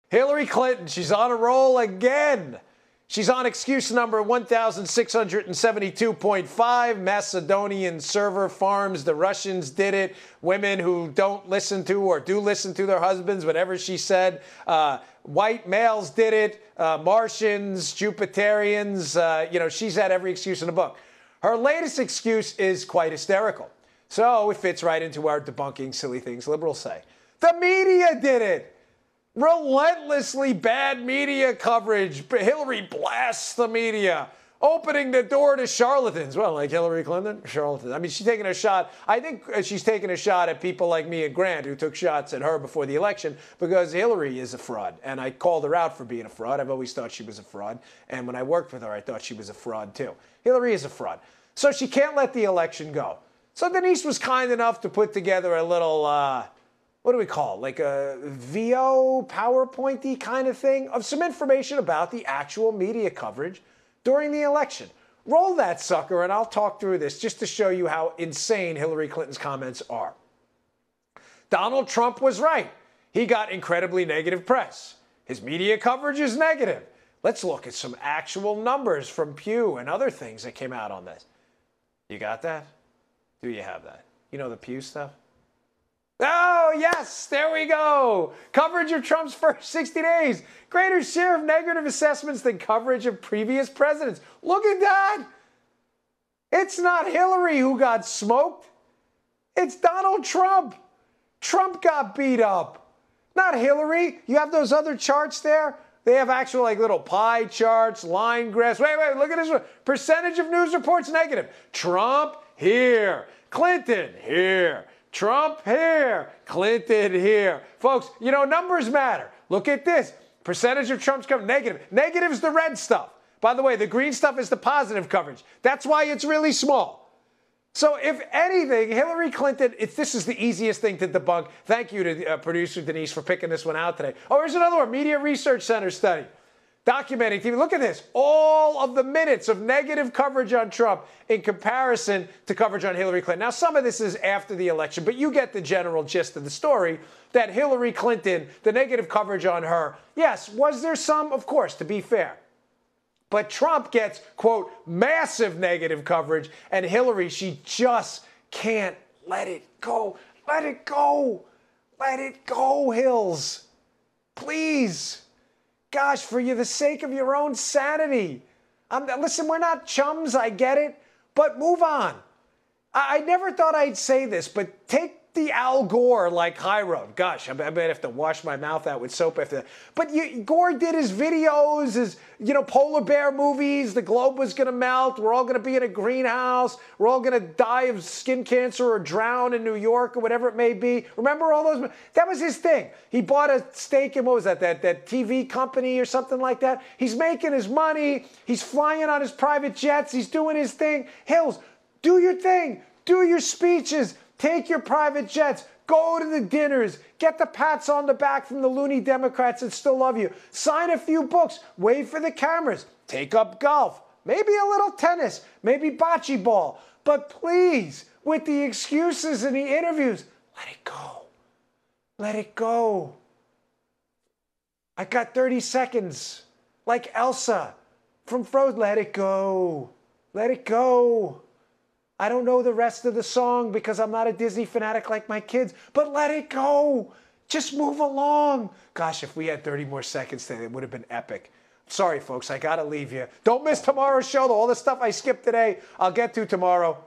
Hillary Clinton, she's on a roll again. She's on excuse number 1,672.5. Macedonian server farms. The Russians did it. Women who don't listen to or do listen to their husbands, whatever she said. White males did it. Martians, Jupiterians. She's had every excuse in the book. Her latest excuse is quite hysterical. So it fits right into our debunking silly things liberals say. The media did it. Relentlessly bad media coverage. Hillary blasts the media, opening the door to charlatans. Well, like Hillary Clinton, charlatans. I mean, she's taking a shot. I think she's taking a shot at people like me and Grant, who took shots at her before the election, because Hillary is a fraud. And I called her out for being a fraud. I've always thought she was a fraud. And when I worked with her, I thought she was a fraud, too. Hillary is a fraud. So she can't let the election go. So Denise was kind enough to put together a little... what do we call it? Like a VO PowerPoint-y kind of thing of some information about the actual media coverage during the election. Roll that sucker and I'll talk through this just to show you how insane Hillary Clinton's comments are. Donald Trump was right. He got incredibly negative press. His media coverage is negative. Let's look at some actual numbers from Pew and other things that came out on this. You got that? Do you have that? You know the Pew stuff? Oh, yes, there we go. Coverage of Trump's first 60 days. Greater share of negative assessments than coverage of previous presidents. Look at that. It's not Hillary who got smoked. It's Donald Trump. Trump got beat up. Not Hillary. You have those other charts there? They have actual like little pie charts, line graphs. Wait, look at this one. Percentage of news reports negative. Trump here. Clinton here. Trump here, Clinton here. Folks, numbers matter. Look at this. Percentage of Trump's coverage, negative. Negative's the red stuff. By the way, the green stuff is the positive coverage. That's why it's really small. So if anything, Hillary Clinton, this is the easiest thing to debunk. Thank you to producer Denise for picking this one out today. Oh, here's another one, Media Research Center study. Documenting TV. Look at this. All of the minutes of negative coverage on Trump in comparison to coverage on Hillary Clinton. Now, some of this is after the election, but you get the general gist of the story that Hillary Clinton, the negative coverage on her, yes, was there some? Of course, to be fair. But Trump gets, quote, massive negative coverage, and Hillary, she just can't let it go. Let it go. Let it go, Hills. Please. Gosh, for the sake of your own sanity. Listen, we're not chums, I get it, but move on. I never thought I'd say this, but take the Al Gore like high road. Gosh, I might have to wash my mouth out with soap after that. But Gore did his videos, his polar bear movies. The globe was going to melt. We're all going to be in a greenhouse. We're all going to die of skin cancer or drown in New York or whatever it may be. Remember all those? That was his thing. He bought a stake in, what was that TV company or something like that. He's making his money. He's flying on his private jets. He's doing his thing. Hills, do your thing. Do your speeches. Take your private jets. Go to the dinners. Get the pats on the back from the loony Democrats that still love you. Sign a few books. Wait for the cameras. Take up golf. Maybe a little tennis. Maybe bocce ball. But please, with the excuses and the interviews, let it go. Let it go. I got 30 seconds. Like Elsa from Frozen. Let it go. Let it go. I don't know the rest of the song because I'm not a Disney fanatic like my kids, but let it go. Just move along. Gosh, if we had 30 more seconds today, it would have been epic. Sorry, folks, I got to leave you. Don't miss tomorrow's show, though. All the stuff I skipped today, I'll get to tomorrow.